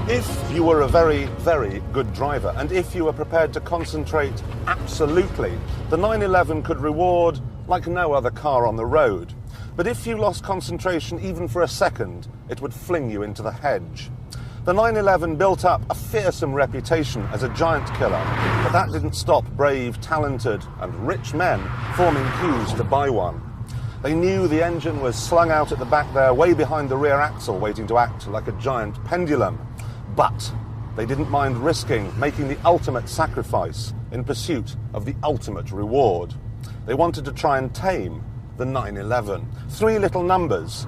If you were a very, very good driver, and if you were prepared to concentrate absolutely, the 911 could reward like no other car on the road. But if you lost concentration even for a second, it would fling you into the hedge. The 911 built up a fearsome reputation as a giant killer, but that didn't stop brave, talented and rich men forming queues to buy one. They knew the engine was slung out at the back there, way behind the rear axle, waiting to act like a giant pendulum. But they didn't mind risking making the ultimate sacrifice in pursuit of the ultimate reward. They wanted to try and tame the 911. Three little numbers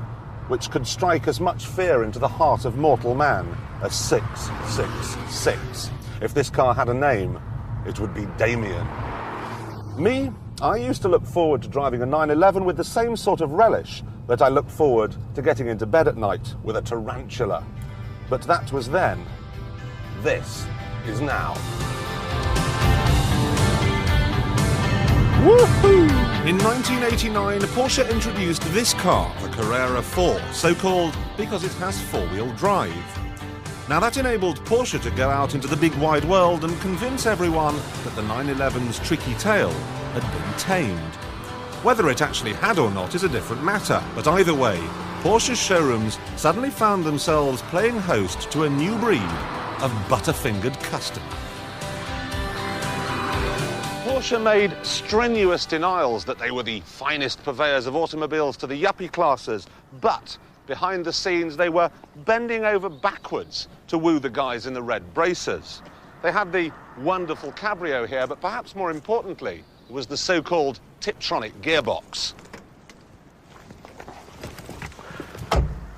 which could strike as much fear into the heart of mortal man as 666. If this car had a name, it would be Damien. Me, I used to look forward to driving a 911 with the same sort of relish that I look forward to getting into bed at night with a tarantula. But that was then. This is now. Woohoo! In 1989, Porsche introduced this car, the Carrera 4, so-called because it has four-wheel drive. Now that enabled Porsche to go out into the big wide world and convince everyone that the 911's tricky tail had been tamed. Whether it actually had or not is a different matter, but either way, Porsche's showrooms suddenly found themselves playing host to a new breed of butterfingered customer. Porsche made strenuous denials that they were the finest purveyors of automobiles to the yuppie classes, but behind the scenes they were bending over backwards to woo the guys in the red braces. They had the wonderful Cabrio here, but perhaps more importantly was the so-called Tiptronic gearbox.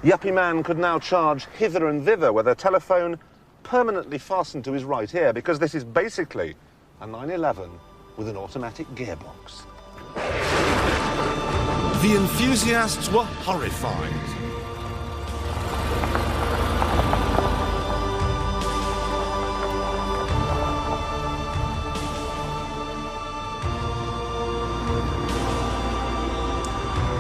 Yuppie man could now charge hither and thither with a telephone permanently fastened to his right ear, because this is basically a 911 with an automatic gearbox. The enthusiasts were horrified.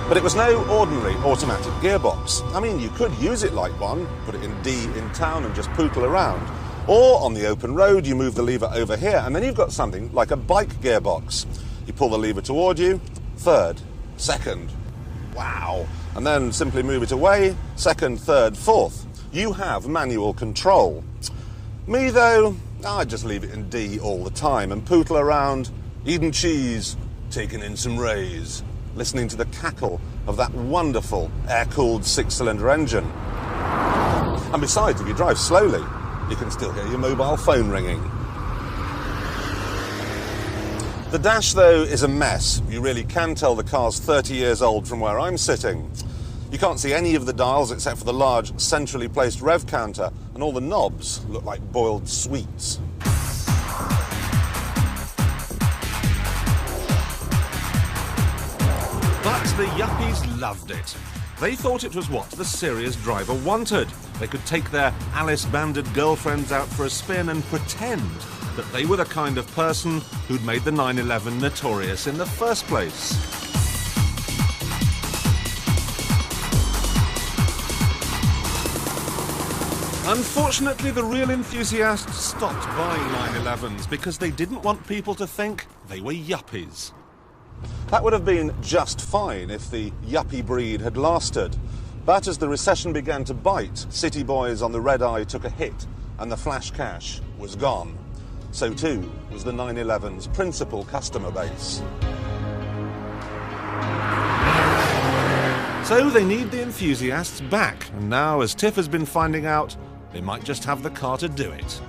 But it was no ordinary automatic gearbox. I mean, you could use it like one, put it in D in town and just pootle around. Or on the open road, you move the lever over here, and then you've got something like a bike gearbox. You pull the lever toward you, third, second, wow. And then simply move it away, second, third, fourth. You have manual control. Me, though, I just leave it in D all the time and pootle around, eating cheese, taking in some rays, listening to the cackle of that wonderful air-cooled six-cylinder engine. And besides, if you drive slowly, you can still hear your mobile phone ringing. The dash, though, is a mess. You really can tell the car's 30 years old from where I'm sitting. You can't see any of the dials except for the large centrally placed rev counter, and all the knobs look like boiled sweets. But the yuppies loved it. They thought it was what the serious driver wanted. They could take their Alice-banded girlfriends out for a spin and pretend that they were the kind of person who'd made the 911 notorious in the first place. Unfortunately, the real enthusiasts stopped buying 911s because they didn't want people to think they were yuppies. That would have been just fine if the yuppie breed had lasted. But as the recession began to bite, city boys on the red eye took a hit and the flash cash was gone. So too was the 911's principal customer base. So they need the enthusiasts back, and now, as Tiff has been finding out, they might just have the car to do it.